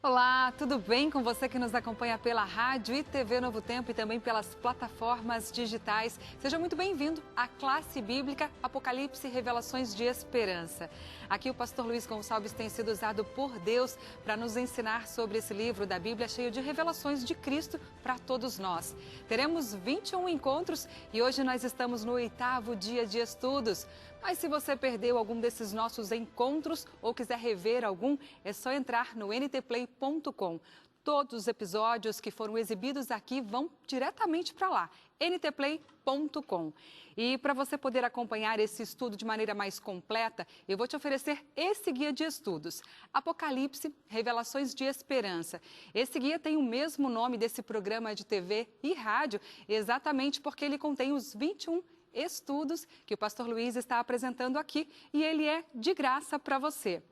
Olá, tudo bem com você que nos acompanha pela rádio e TV Novo Tempo e também pelas plataformas digitais? Seja muito bem-vindo à classe bíblica Apocalipse e Revelações de Esperança. Aqui o pastor Luiz Gonçalves tem sido usado por Deus para nos ensinar sobre esse livro da Bíblia cheio de revelações de Cristo para todos nós. Teremos 21 encontros e hoje nós estamos no 8º dia de estudos. Mas se você perdeu algum desses nossos encontros ou quiser rever algum, é só entrar no ntplay.com. Todos os episódios que foram exibidos aqui vão diretamente para lá, ntplay.com. E para você poder acompanhar esse estudo de maneira mais completa, eu vou te oferecer esse guia de estudos, Apocalipse, Revelações de Esperança. Esse guia tem o mesmo nome desse programa de TV e rádio, exatamente porque ele contém os 21 estudos que o pastor Luiz está apresentando aqui e ele é de graça para você.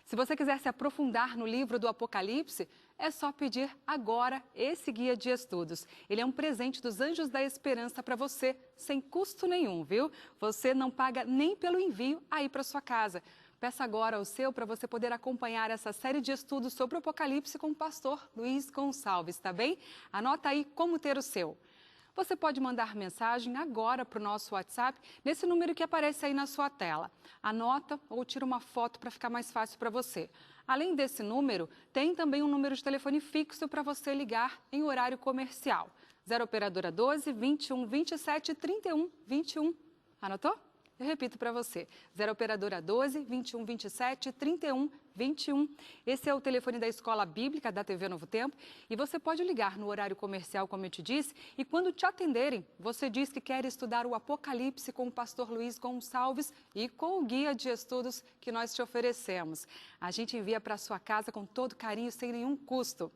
Se você quiser se aprofundar no livro do Apocalipse, é só pedir agora esse guia de estudos. Ele é um presente dos Anjos da Esperança para você, sem custo nenhum, viu? Você não paga nem pelo envio aí para sua casa. Peça agora o seu para você poder acompanhar essa série de estudos sobre o Apocalipse com o pastor Luiz Gonçalves, tá bem? Anota aí como ter o seu. Você pode mandar mensagem agora para o nosso WhatsApp, nesse número que aparece aí na sua tela. Anota ou tira uma foto para ficar mais fácil para você. Além desse número, tem também um número de telefone fixo para você ligar em horário comercial. 0 Operadora 12 21 27 31 21. Anotou? Eu repito para você, 0 Operadora 12 21 27 31 21. Esse é o telefone da Escola Bíblica da TV Novo Tempo e você pode ligar no horário comercial, como eu te disse, e quando te atenderem, você diz que quer estudar o Apocalipse com o pastor Luiz Gonçalves e com o guia de estudos que nós te oferecemos. A gente envia para sua casa com todo carinho, sem nenhum custo.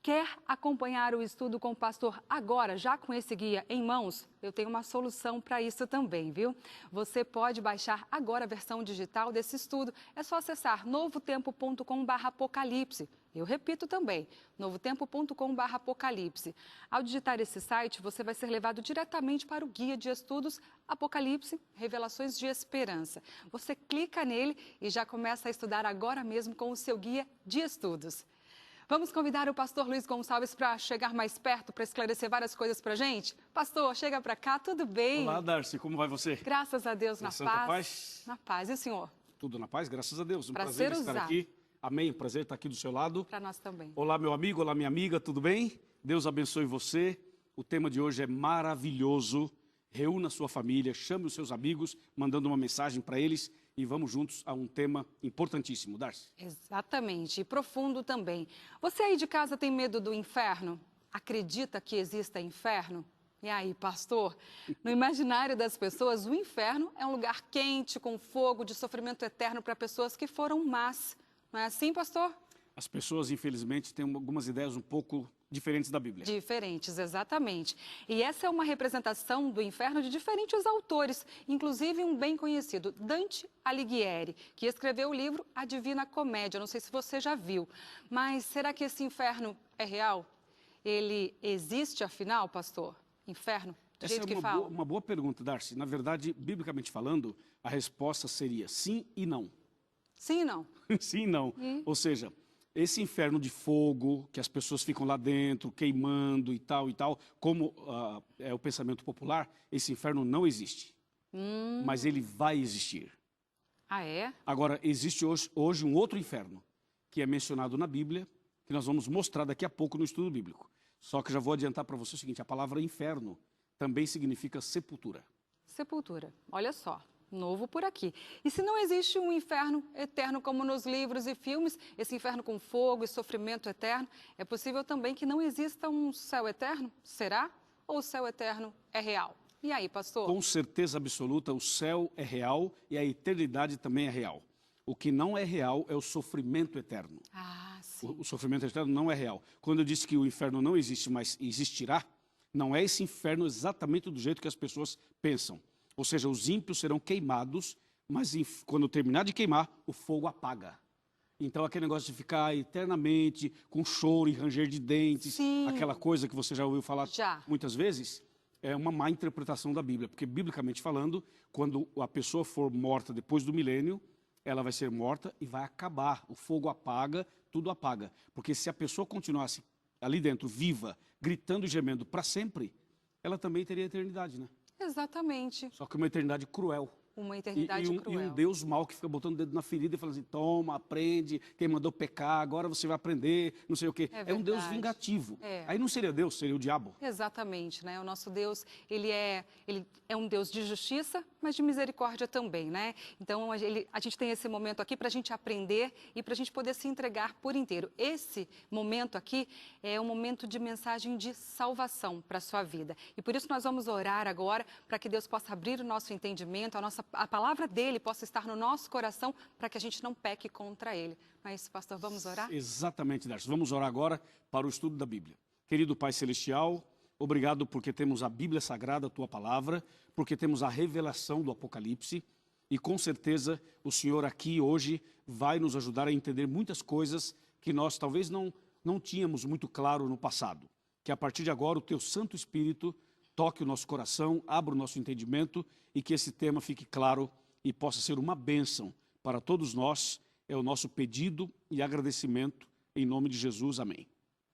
Quer acompanhar o estudo com o pastor agora, já com esse guia em mãos? Eu tenho uma solução para isso também, viu? Você pode baixar agora a versão digital desse estudo. É só acessar novotempo.com/apocalipse. Eu repito também, novotempo.com/apocalipse. Ao digitar esse site, você vai ser levado diretamente para o guia de estudos Apocalipse, Revelações de Esperança. Você clica nele e já começa a estudar agora mesmo com o seu guia de estudos. Vamos convidar o pastor Luiz Gonçalves para chegar mais perto, para esclarecer várias coisas para a gente? Pastor, chega para cá, tudo bem? Olá, Darcy, como vai você? Graças a Deus, na paz. Na paz, e o senhor? Tudo na paz, graças a Deus. Um Pra prazer ser estar usado. aqui. Amém, prazer estar aqui do seu lado. Para nós também. Olá, meu amigo, olá, minha amiga, tudo bem? Deus abençoe você. O tema de hoje é maravilhoso. Reúna a sua família, chame os seus amigos, mandando uma mensagem para eles e vamos juntos a um tema importantíssimo. Darcy. Exatamente, e profundo também. Você aí de casa tem medo do inferno? Acredita que exista inferno? E aí, pastor? No imaginário das pessoas, o inferno é um lugar quente, com fogo, de sofrimento eterno para pessoas que foram más. Não é assim, pastor? As pessoas, infelizmente, têm algumas ideias um pouco diferentes da Bíblia. Diferentes, exatamente. E essa é uma representação do inferno de diferentes autores, inclusive um bem conhecido, Dante Alighieri, que escreveu o livro A Divina Comédia. Não sei se você já viu, mas será que esse inferno é real? Ele existe, afinal, pastor? Inferno? Do jeito que fala? Uma boa pergunta, Darcy. Na verdade, biblicamente falando, a resposta seria sim e não. Sim e não? Sim e não. Ou seja, esse inferno de fogo, que as pessoas ficam lá dentro, queimando e tal, como é o pensamento popular, esse inferno não existe. Mas ele vai existir. Ah, é? Agora, existe hoje um outro inferno, que é mencionado na Bíblia, que nós vamos mostrar daqui a pouco no estudo bíblico. Só que já vou adiantar para você o seguinte, a palavra inferno também significa sepultura. Sepultura, olha só. Novo por aqui. E se não existe um inferno eterno como nos livros e filmes, esse inferno com fogo e sofrimento eterno, é possível também que não exista um céu eterno? Será? Ou o céu eterno é real? E aí, pastor? Com certeza absoluta, o céu é real e a eternidade também é real. O que não é real é o sofrimento eterno. Ah, sim. O sofrimento eterno não é real. Quando eu disse que o inferno não existe, mas existirá, não é esse inferno exatamente do jeito que as pessoas pensam. Ou seja, os ímpios serão queimados, mas quando terminar de queimar, o fogo apaga. Então, aquele negócio de ficar eternamente com choro e ranger de dentes, Sim. aquela coisa que você já ouviu falar Já. muitas vezes, é uma má interpretação da Bíblia. Porque, biblicamente falando, quando a pessoa for morta depois do milênio, ela vai ser morta e vai acabar. O fogo apaga, tudo apaga. Porque se a pessoa continuasse ali dentro, viva, gritando e gemendo para sempre, ela também teria eternidade, né? Exatamente. Só que uma eternidade cruel. Uma eternidade E cruel. um Deus mau que fica botando o dedo na ferida e falando assim, toma, aprende, quem mandou pecar, agora você vai aprender, não sei o quê. É um Deus vingativo. É. Aí não seria Deus, seria o diabo. Exatamente, né? O nosso Deus, ele é um Deus de justiça, mas de misericórdia também, né? Então, a gente tem esse momento aqui para a gente aprender e para a gente poder se entregar por inteiro. Esse momento aqui é um momento de mensagem de salvação para a sua vida. E por isso nós vamos orar agora para que Deus possa abrir o nosso entendimento, a palavra dele possa estar no nosso coração para que a gente não peque contra ele. Mas, pastor, vamos orar? Exatamente, Darcy. Vamos orar agora para o estudo da Bíblia. Querido Pai Celestial, obrigado porque temos a Bíblia Sagrada, a Tua Palavra, porque temos a revelação do Apocalipse e com certeza o Senhor aqui hoje vai nos ajudar a entender muitas coisas que nós talvez não tínhamos muito claro no passado. Que a partir de agora o Teu Santo Espírito toque o nosso coração, abra o nosso entendimento e que esse tema fique claro e possa ser uma bênção para todos nós. É o nosso pedido e agradecimento em nome de Jesus. Amém.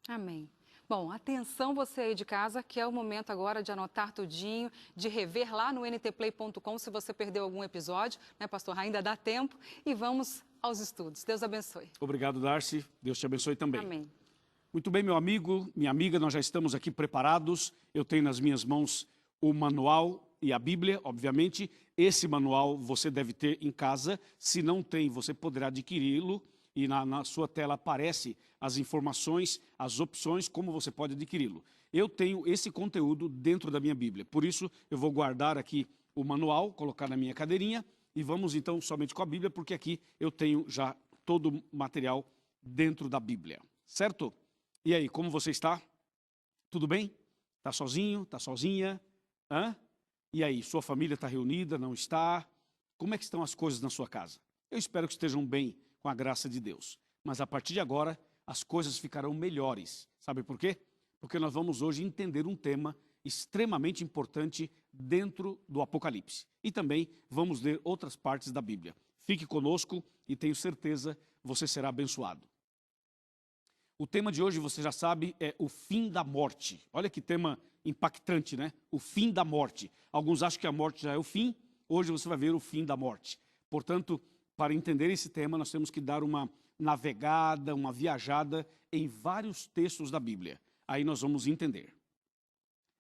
Amém. Bom, atenção você aí de casa, que é o momento agora de anotar tudinho, de rever lá no ntplay.com se você perdeu algum episódio, né, pastor? Ainda dá tempo e vamos aos estudos. Deus abençoe. Obrigado, Darcy. Deus te abençoe também. Amém. Muito bem, meu amigo, minha amiga, nós já estamos aqui preparados. Eu tenho nas minhas mãos o manual e a Bíblia, obviamente. Esse manual você deve ter em casa. Se não tem, você poderá adquiri-lo. E na sua tela aparece as informações, as opções, como você pode adquiri-lo. Eu tenho esse conteúdo dentro da minha Bíblia. Por isso, eu vou guardar aqui o manual, colocar na minha cadeirinha. E vamos então somente com a Bíblia, porque aqui eu tenho já todo o material dentro da Bíblia. Certo? E aí, como você está? Tudo bem? Está sozinho? Está sozinha? Hã? E aí, sua família está reunida? Não está? Como é que estão as coisas na sua casa? Eu espero que estejam bem, com a graça de Deus. Mas a partir de agora, as coisas ficarão melhores. Sabe por quê? Porque nós vamos hoje entender um tema extremamente importante dentro do Apocalipse. E também vamos ler outras partes da Bíblia. Fique conosco e tenho certeza você será abençoado. O tema de hoje, você já sabe, é o fim da morte. Olha que tema impactante, né? O fim da morte. Alguns acham que a morte já é o fim, hoje você vai ver o fim da morte. Portanto, para entender esse tema, nós temos que dar uma navegada, uma viajada em vários textos da Bíblia. Aí nós vamos entender.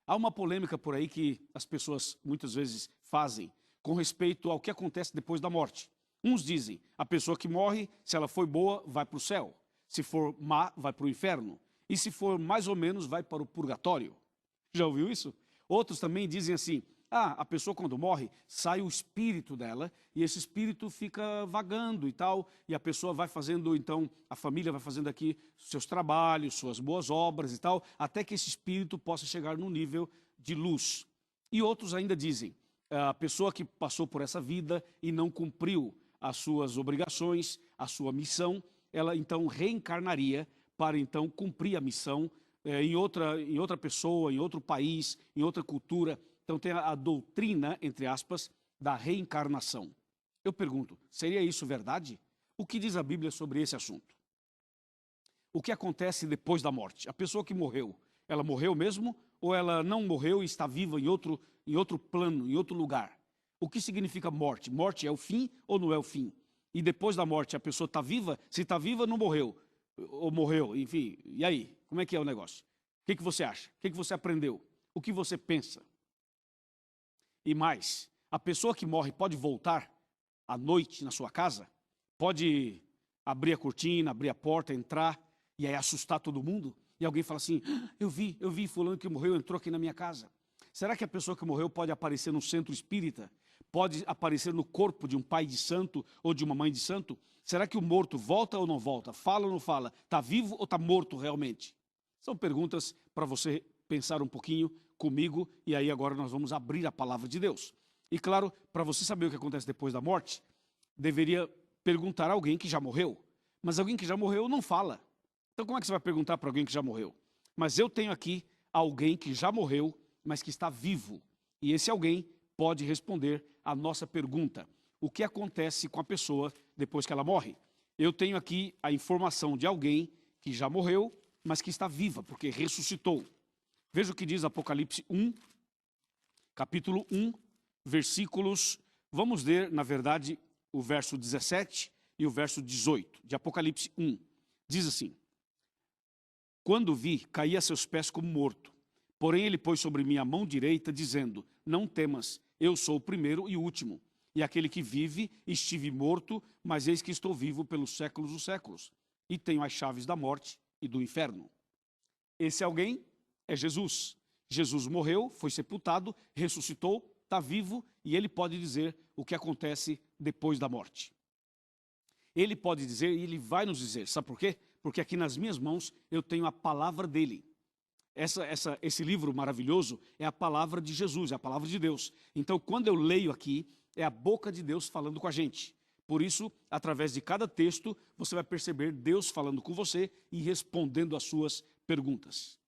Há uma polêmica por aí que as pessoas muitas vezes fazem com respeito ao que acontece depois da morte. Uns dizem, a pessoa que morre, se ela foi boa, vai para o céu. Se for má, vai para o inferno. E se for mais ou menos, vai para o purgatório. Já ouviu isso? Outros também dizem assim, a pessoa quando morre, sai o espírito dela, e esse espírito fica vagando e tal, e a pessoa vai fazendo, então, a família vai fazendo aqui seus trabalhos, suas boas obras e tal, até que esse espírito possa chegar num nível de luz. E outros ainda dizem, a pessoa que passou por essa vida e não cumpriu as suas obrigações, a sua missão, ela então reencarnaria para então cumprir a missão em outra pessoa, em outro país, em outra cultura. Então tem a doutrina, entre aspas, da reencarnação. Eu pergunto, seria isso verdade? O que diz a Bíblia sobre esse assunto? O que acontece depois da morte? A pessoa que morreu, ela morreu mesmo ou ela não morreu e está viva em outro plano, em outro lugar? O que significa morte? Morte é o fim ou não é o fim? E depois da morte a pessoa está viva? Se está viva, não morreu. Ou morreu, enfim. E aí? Como é que é o negócio? O que você acha? O que você aprendeu? O que você pensa? E mais, a pessoa que morre pode voltar à noite na sua casa? Pode abrir a cortina, abrir a porta, entrar e aí assustar todo mundo? E alguém fala assim, eu vi fulano que morreu, entrou aqui na minha casa. Será que a pessoa que morreu pode aparecer no centro espírita? Pode aparecer no corpo de um pai de santo ou de uma mãe de santo? Será que o morto volta ou não volta? Fala ou não fala? Está vivo ou está morto realmente? São perguntas para você pensar um pouquinho comigo e aí agora nós vamos abrir a palavra de Deus. E claro, para você saber o que acontece depois da morte, deveria perguntar a alguém que já morreu. Mas alguém que já morreu não fala. Então como é que você vai perguntar para alguém que já morreu? Mas eu tenho aqui alguém que já morreu, mas que está vivo. E esse alguém pode responder a nossa pergunta. O que acontece com a pessoa depois que ela morre? eu tenho aqui a informação de alguém que já morreu, mas que está viva, porque ressuscitou. Veja o que diz Apocalipse 1, capítulo 1, versículos, vamos ler, na verdade, o verso 17 e o verso 18, de Apocalipse 1. Diz assim: quando vi, caí a seus pés como morto. Porém ele pôs sobre mim a mão direita, dizendo, não temas, eu sou o primeiro e o último. E aquele que vive, estive morto, mas eis que estou vivo pelos séculos dos séculos. E tenho as chaves da morte e do inferno. Esse alguém é Jesus. Jesus morreu, foi sepultado, ressuscitou, está vivo e ele pode dizer o que acontece depois da morte. Ele pode dizer e ele vai nos dizer. Sabe por quê? Porque aqui nas minhas mãos eu tenho a palavra dele. Esse livro maravilhoso é a palavra de Jesus, é a palavra de Deus. Então, quando eu leio aqui, é a boca de Deus falando com a gente. Por isso, através de cada texto, você vai perceber Deus falando com você e respondendo às suas perguntas.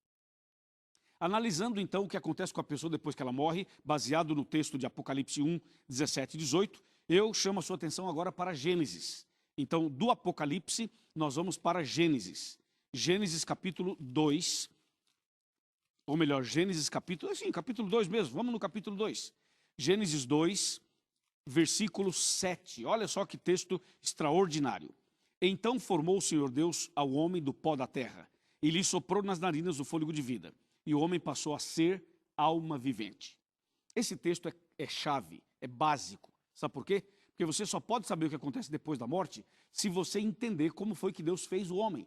Analisando então o que acontece com a pessoa depois que ela morre, baseado no texto de Apocalipse 1, 17 e 18, eu chamo a sua atenção agora para Gênesis. Então, do Apocalipse, nós vamos para Gênesis. Gênesis capítulo 2, ou melhor, Gênesis capítulo 2 mesmo, vamos no capítulo 2. Gênesis 2, versículo 7, olha só que texto extraordinário. Então formou o Senhor Deus ao homem do pó da terra, e lhe soprou nas narinas o fôlego de vida, e o homem passou a ser alma vivente. Esse texto é chave, é básico, sabe por quê? Porque você só pode saber o que acontece depois da morte se você entender como foi que Deus fez o homem.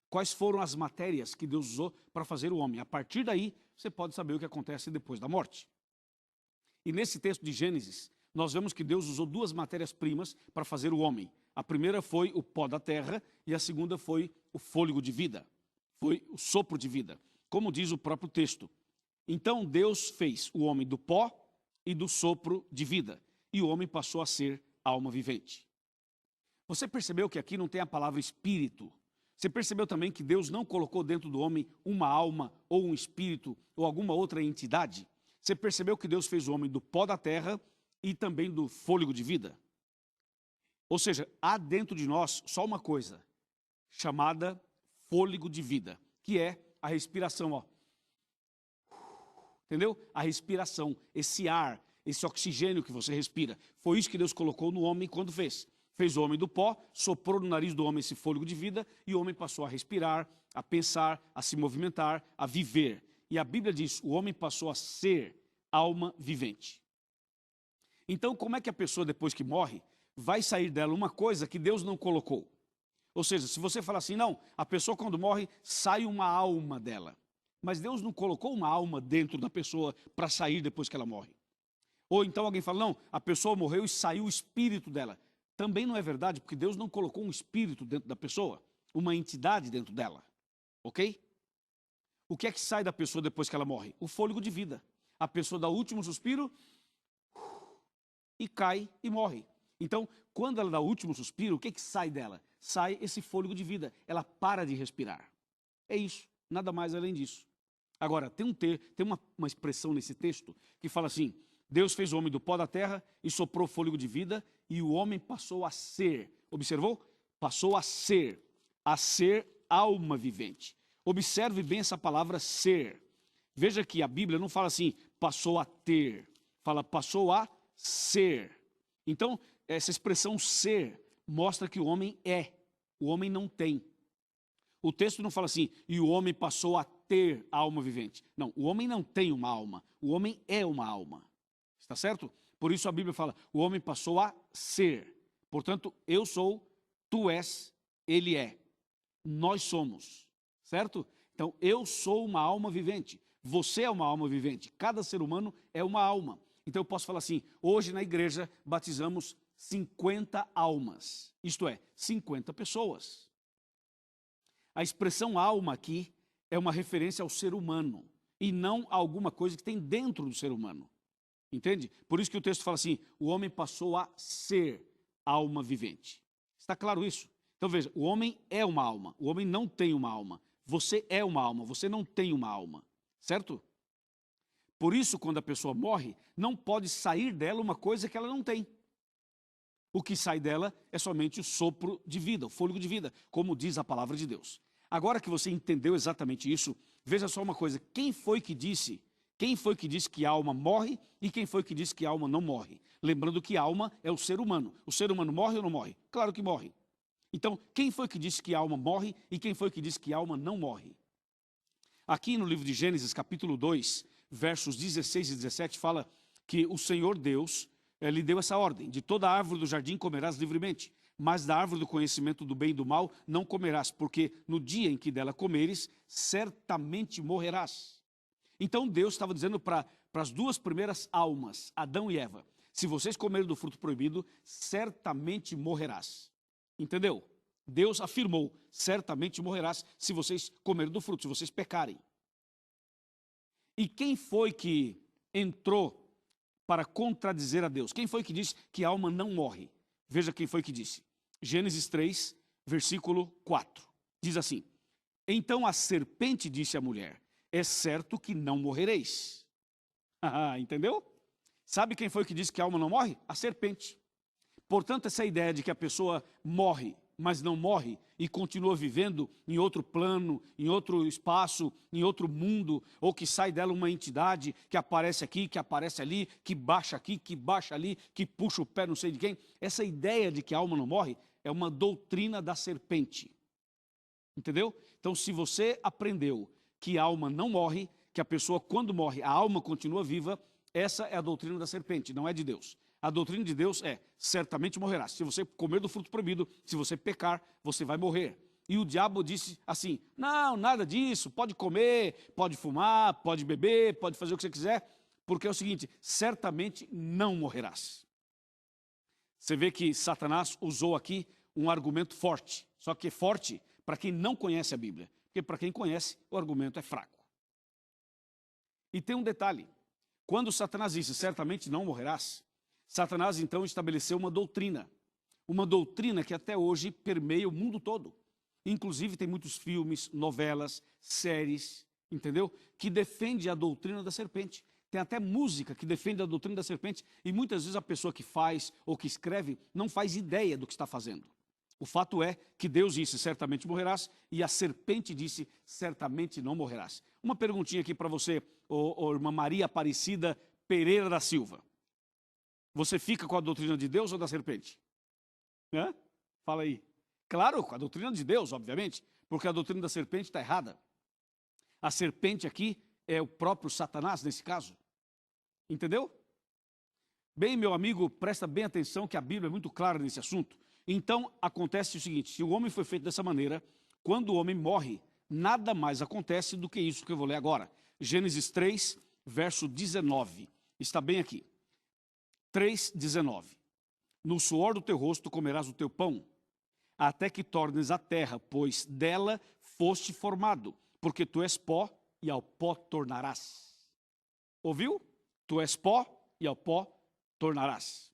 Quais foram as matérias que Deus usou para fazer o homem. A partir daí, você pode saber o que acontece depois da morte. E nesse texto de Gênesis, nós vemos que Deus usou duas matérias-primas para fazer o homem. A primeira foi o pó da terra e a segunda foi o fôlego de vida. Foi o sopro de vida, como diz o próprio texto. Então Deus fez o homem do pó e do sopro de vida. E o homem passou a ser alma vivente. Você percebeu que aqui não tem a palavra espírito? Você percebeu também que Deus não colocou dentro do homem uma alma ou um espírito ou alguma outra entidade? Você percebeu que Deus fez o homem do pó da terra e também do fôlego de vida? Ou seja, há dentro de nós só uma coisa, chamada fôlego de vida, que é a respiração, ó. Entendeu? A respiração, esse ar, esse oxigênio que você respira. Foi isso que Deus colocou no homem quando fez. Fez o homem do pó, soprou no nariz do homem esse fôlego de vida e o homem passou a respirar, a pensar, a se movimentar, a viver. E a Bíblia diz, o homem passou a ser alma vivente. Então, como é que a pessoa, depois que morre, vai sair dela uma coisa que Deus não colocou? Ou seja, se você falar assim, não, a pessoa quando morre, sai uma alma dela. Mas Deus não colocou uma alma dentro da pessoa para sair depois que ela morre. Ou então alguém fala, não, a pessoa morreu e saiu o espírito dela. Também não é verdade, porque Deus não colocou um espírito dentro da pessoa, uma entidade dentro dela, ok? O que é que sai da pessoa depois que ela morre? O fôlego de vida. A pessoa dá o último suspiro e cai e morre. Então, quando ela dá o último suspiro, o que é que sai dela? Sai esse fôlego de vida, ela para de respirar. É isso, nada mais além disso. Agora, tem uma expressão nesse texto que fala assim, Deus fez o homem do pó da terra e soprou fôlego de vida e o homem passou a ser, observou? Passou a ser alma vivente. Observe bem essa palavra ser. Veja que a Bíblia não fala assim, passou a ter, fala passou a ser. Então, essa expressão ser mostra que o homem é, o homem não tem. O texto não fala assim, e o homem passou a ter alma vivente. Não, o homem não tem uma alma, o homem é uma alma. Está certo? Por isso a Bíblia fala, o homem passou a ser. Portanto, eu sou, tu és, ele é. Nós somos. Certo? Então, eu sou uma alma vivente. Você é uma alma vivente. Cada ser humano é uma alma. Então, eu posso falar assim, hoje na igreja batizamos 50 almas. Isto é, 50 pessoas. A expressão alma aqui é uma referência ao ser humano e não a alguma coisa que tem dentro do ser humano. Entende? Por isso que o texto fala assim, o homem passou a ser alma vivente. Está claro isso? Então veja, o homem é uma alma, o homem não tem uma alma. Você é uma alma, você não tem uma alma. Certo? Por isso, quando a pessoa morre, não pode sair dela uma coisa que ela não tem. O que sai dela é somente o sopro de vida, o fôlego de vida, como diz a palavra de Deus. Agora que você entendeu exatamente isso, veja só uma coisa, quem foi que disse que a alma morre e quem foi que disse que a alma não morre? Lembrando que a alma é o ser humano. O ser humano morre ou não morre? Claro que morre. Então, quem foi que disse que a alma morre e quem foi que disse que a alma não morre? Aqui no livro de Gênesis, capítulo 2, versos 16 e 17, fala que o Senhor Deus lhe deu essa ordem: de toda árvore do jardim comerás livremente, mas da árvore do conhecimento do bem e do mal não comerás, porque no dia em que dela comeres, certamente morrerás. Então Deus estava dizendo para as duas primeiras almas, Adão e Eva: se vocês comerem do fruto proibido, certamente morrerás. Entendeu? Deus afirmou: certamente morrerás se vocês comerem do fruto, se vocês pecarem. E quem foi que entrou para contradizer a Deus? Quem foi que disse que a alma não morre? Veja quem foi que disse. Gênesis 3, versículo 4. Diz assim: então a serpente disse à mulher: é certo que não morrereis. Entendeu? Sabe quem foi que disse que a alma não morre? A serpente. Portanto, essa ideia de que a pessoa morre, mas não morre e continua vivendo em outro plano, em outro espaço, em outro mundo, ou que sai dela uma entidade que aparece aqui, que aparece ali, que baixa aqui, que baixa ali, que puxa o pé não sei de quem. Essa ideia de que a alma não morre é uma doutrina da serpente. Entendeu? Então, se você aprendeu que a alma não morre, que a pessoa quando morre, a alma continua viva, essa é a doutrina da serpente, não é de Deus. A doutrina de Deus é: certamente morrerás. Se você comer do fruto proibido, se você pecar, você vai morrer. E o diabo disse assim: não, nada disso, pode comer, pode fumar, pode beber, pode fazer o que você quiser, porque é o seguinte: certamente não morrerás. Você vê que Satanás usou aqui um argumento forte, só que é forte para quem não conhece a Bíblia, porque para quem conhece, o argumento é fraco. E tem um detalhe: quando Satanás disse certamente não morrerás, Satanás então estabeleceu uma doutrina que até hoje permeia o mundo todo. Inclusive tem muitos filmes, novelas, séries, entendeu? Que defende a doutrina da serpente. Tem até música que defende a doutrina da serpente e muitas vezes a pessoa que faz ou que escreve não faz ideia do que está fazendo. O fato é que Deus disse: certamente morrerás, e a serpente disse: certamente não morrerás. Uma perguntinha aqui para você, irmã Maria Aparecida Pereira da Silva. Você fica com a doutrina de Deus ou da serpente? Fala aí. Claro, com a doutrina de Deus, obviamente, porque a doutrina da serpente está errada. A serpente aqui é o próprio Satanás, nesse caso. Entendeu? Bem, meu amigo, presta bem atenção que a Bíblia é muito clara nesse assunto. Então, acontece o seguinte: se o homem foi feito dessa maneira, quando o homem morre, nada mais acontece do que isso que eu vou ler agora. Gênesis 3, verso 19. Está bem aqui. 3,19. No suor do teu rosto comerás o teu pão, até que tornes a terra, pois dela foste formado, porque tu és pó e ao pó tornarás. Ouviu? Tu és pó e ao pó tornarás.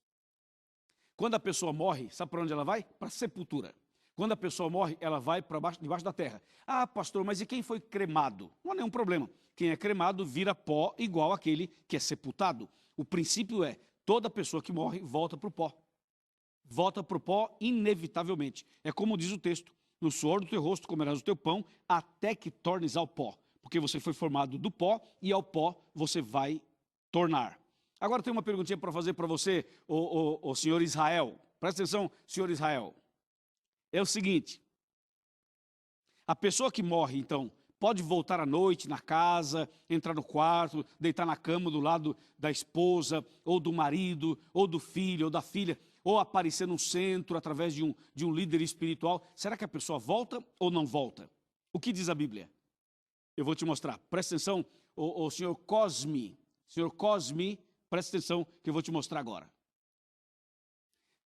Quando a pessoa morre, sabe para onde ela vai? Para a sepultura. Quando a pessoa morre, ela vai para debaixo da terra. Ah, pastor, mas e quem foi cremado? Não há nenhum problema. Quem é cremado vira pó igual àquele que é sepultado. O princípio é: toda pessoa que morre volta para o pó. Volta para o pó inevitavelmente. É como diz o texto: no suor do teu rosto comerás o teu pão, até que tornes ao pó. Porque você foi formado do pó e ao pó você vai tornar. Agora tem uma perguntinha para fazer para você, o senhor Israel. Presta atenção, senhor Israel. É o seguinte: a pessoa que morre, então, pode voltar à noite na casa, entrar no quarto, deitar na cama do lado da esposa, ou do marido, ou do filho, ou da filha, ou aparecer no centro através de um líder espiritual. Será que a pessoa volta ou não volta? O que diz a Bíblia? Eu vou te mostrar. Presta atenção, o senhor Cosme. Senhor Cosme, presta atenção que eu vou te mostrar agora.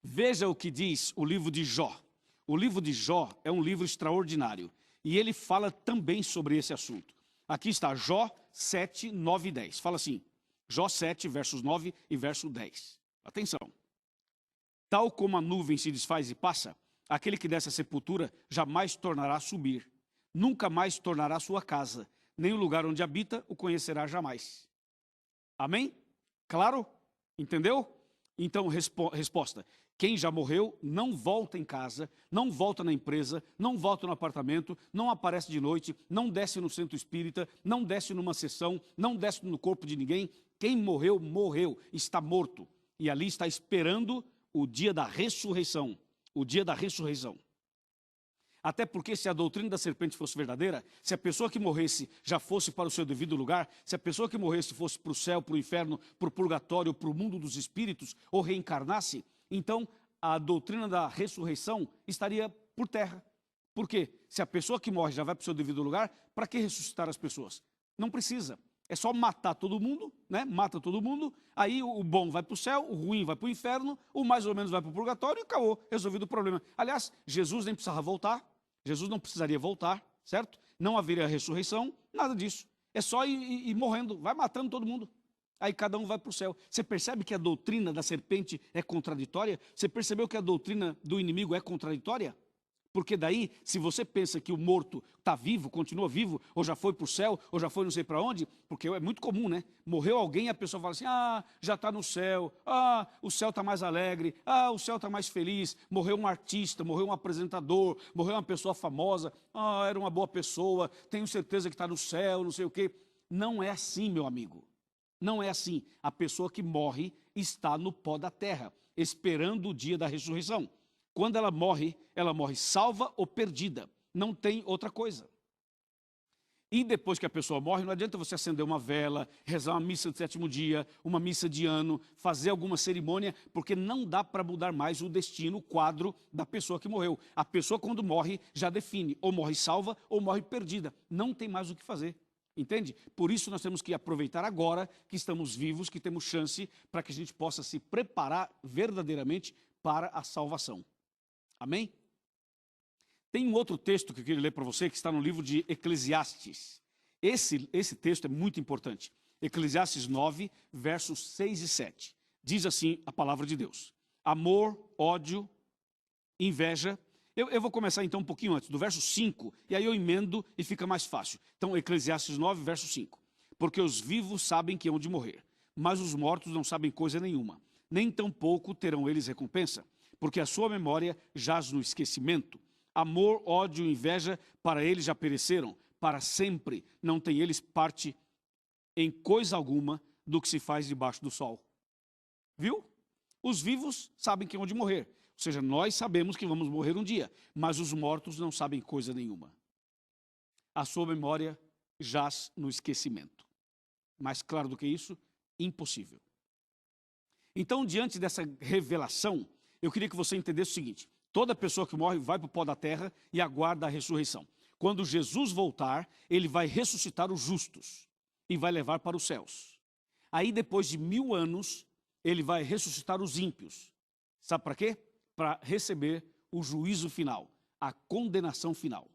Veja o que diz o livro de Jó. O livro de Jó é um livro extraordinário. E ele fala também sobre esse assunto. Aqui está Jó 7, 9 e 10. Fala assim, Jó 7, versos 9 e verso 10. Atenção. Tal como a nuvem se desfaz e passa, aquele que desce à sepultura jamais tornará a subir. Nunca mais tornará sua casa, nem o lugar onde habita o conhecerá jamais. Amém? Claro? Entendeu? Então, resposta: quem já morreu não volta em casa, não volta na empresa, não volta no apartamento, não aparece de noite, não desce no centro espírita, não desce numa sessão, não desce no corpo de ninguém. Quem morreu, morreu, está morto. E ali está esperando o dia da ressurreição. O dia da ressurreição. Até porque se a doutrina da serpente fosse verdadeira, se a pessoa que morresse já fosse para o seu devido lugar, se a pessoa que morresse fosse para o céu, para o inferno, para o purgatório, para o mundo dos espíritos, ou reencarnasse, então a doutrina da ressurreição estaria por terra. Por quê? Se a pessoa que morre já vai para o seu devido lugar, para que ressuscitar as pessoas? Não precisa. É só matar todo mundo, né? Mata todo mundo, aí o bom vai para o céu, o ruim vai para o inferno, o mais ou menos vai para o purgatório e acabou, resolvido o problema. Aliás, Jesus nem precisava voltar, Jesus não precisaria voltar, certo? Não haveria ressurreição, nada disso. É só ir morrendo, vai matando todo mundo. Aí cada um vai para o céu. Você percebe que a doutrina da serpente é contraditória? Você percebeu que a doutrina do inimigo é contraditória? Porque daí, se você pensa que o morto está vivo, continua vivo, ou já foi para o céu, ou já foi não sei para onde, porque é muito comum, né? Morreu alguém e a pessoa fala assim, já está no céu, o céu está mais alegre, o céu está mais feliz, morreu um artista, morreu um apresentador, morreu uma pessoa famosa, era uma boa pessoa, tenho certeza que está no céu, não sei o quê. Não é assim, meu amigo. Não é assim. A pessoa que morre está no pó da terra, esperando o dia da ressurreição. Quando ela morre salva ou perdida. Não tem outra coisa. E depois que a pessoa morre, não adianta você acender uma vela, rezar uma missa de sétimo dia, uma missa de ano, fazer alguma cerimônia, porque não dá para mudar mais o destino, o quadro da pessoa que morreu. A pessoa, quando morre, já define, ou morre salva ou morre perdida. Não tem mais o que fazer. Entende? Por isso nós temos que aproveitar agora que estamos vivos, que temos chance, para que a gente possa se preparar verdadeiramente para a salvação. Amém? Tem um outro texto que eu queria ler para você, que está no livro de Eclesiastes. Esse texto é muito importante. Eclesiastes 9, versos 6 e 7. Diz assim a palavra de Deus: amor, ódio, inveja. Eu vou começar então um pouquinho antes, do verso 5, e aí eu emendo e fica mais fácil. Então, Eclesiastes 9, verso 5. Porque os vivos sabem que hão de morrer, mas os mortos não sabem coisa nenhuma. Nem tampouco terão eles recompensa, porque a sua memória jaz no esquecimento. Amor, ódio e inveja para eles já pereceram, para sempre não tem eles parte em coisa alguma do que se faz debaixo do sol. Viu? Os vivos sabem que hão de morrer, ou seja, nós sabemos que vamos morrer um dia, mas os mortos não sabem coisa nenhuma. A sua memória jaz no esquecimento. Mais claro do que isso, impossível. Então, diante dessa revelação, eu queria que você entendesse o seguinte: toda pessoa que morre vai para o pó da terra e aguarda a ressurreição. Quando Jesus voltar, ele vai ressuscitar os justos e vai levar para os céus. Aí, depois de 1000 anos, ele vai ressuscitar os ímpios. Sabe para quê? Para receber o juízo final, a condenação final.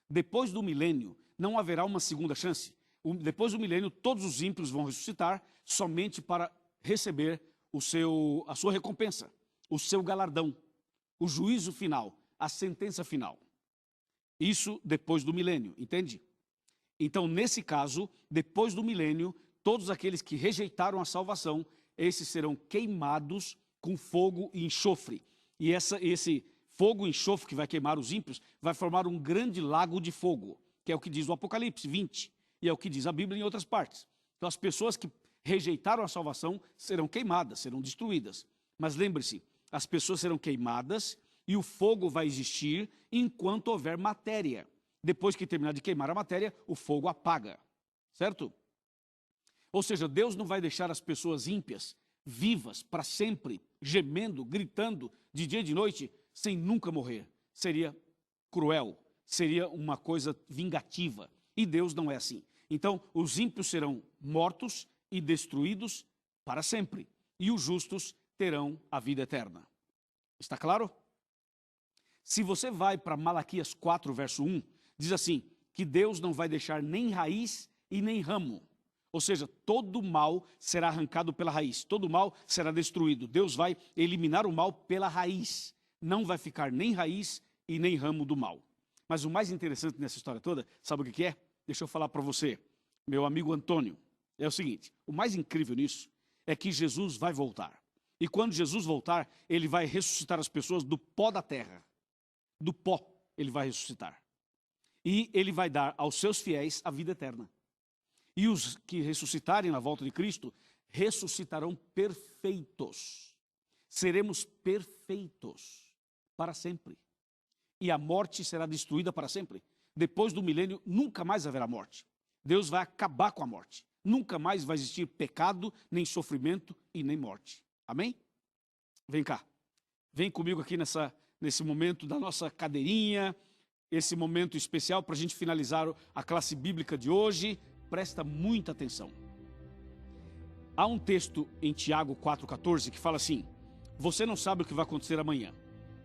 Depois do milênio, não haverá uma segunda chance. Depois do milênio, todos os ímpios vão ressuscitar somente para receber a sua recompensa, o seu galardão, o juízo final, a sentença final. Isso depois do milênio, entende? Então, nesse caso, depois do milênio, todos aqueles que rejeitaram a salvação, esses serão queimados com fogo e enxofre. E esse fogo e enxofre que vai queimar os ímpios vai formar um grande lago de fogo, que é o que diz o Apocalipse 20, e é o que diz a Bíblia em outras partes. Então, as pessoas que rejeitaram a salvação serão queimadas, serão destruídas. Mas lembre-se, as pessoas serão queimadas e o fogo vai existir enquanto houver matéria. Depois que terminar de queimar a matéria, o fogo apaga, certo? Ou seja, Deus não vai deixar as pessoas ímpias vivas para sempre, gemendo, gritando de dia e de noite, sem nunca morrer. Seria cruel, seria uma coisa vingativa. E Deus não é assim. Então, os ímpios serão mortos e destruídos para sempre. E os justos terão a vida eterna. Está claro? Se você vai para Malaquias 4, verso 1, diz assim, que Deus não vai deixar nem raiz e nem ramo. Ou seja, todo mal será arrancado pela raiz, todo mal será destruído. Deus vai eliminar o mal pela raiz. Não vai ficar nem raiz e nem ramo do mal. Mas o mais interessante nessa história toda, sabe o que é? Deixa eu falar para você, meu amigo Antônio. É o seguinte, o mais incrível nisso é que Jesus vai voltar. E quando Jesus voltar, ele vai ressuscitar as pessoas do pó da terra. Do pó ele vai ressuscitar. E ele vai dar aos seus fiéis a vida eterna. E os que ressuscitarem na volta de Cristo, ressuscitarão perfeitos. Seremos perfeitos para sempre. E a morte será destruída para sempre. Depois do milênio, nunca mais haverá morte. Deus vai acabar com a morte. Nunca mais vai existir pecado, nem sofrimento e nem morte. Amém? Vem cá. Vem comigo aqui nesse momento da nossa cadeirinha, esse momento especial para a gente finalizar a classe bíblica de hoje. Presta muita atenção. Há um texto em Tiago 4,14 que fala assim: você não sabe o que vai acontecer amanhã.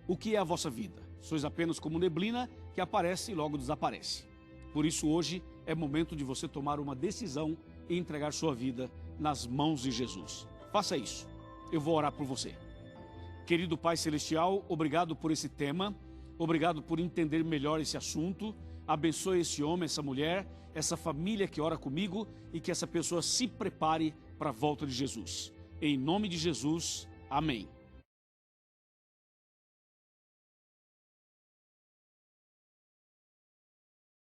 O que é a vossa vida? Sois apenas como neblina que aparece e logo desaparece. Por isso hoje é momento de você tomar uma decisão e entregar sua vida nas mãos de Jesus. Faça isso. Eu vou orar por você. Querido Pai Celestial, obrigado por esse tema. Obrigado por entender melhor esse assunto. Abençoe esse homem, essa mulher, essa família que ora comigo e que essa pessoa se prepare para a volta de Jesus. Em nome de Jesus, amém.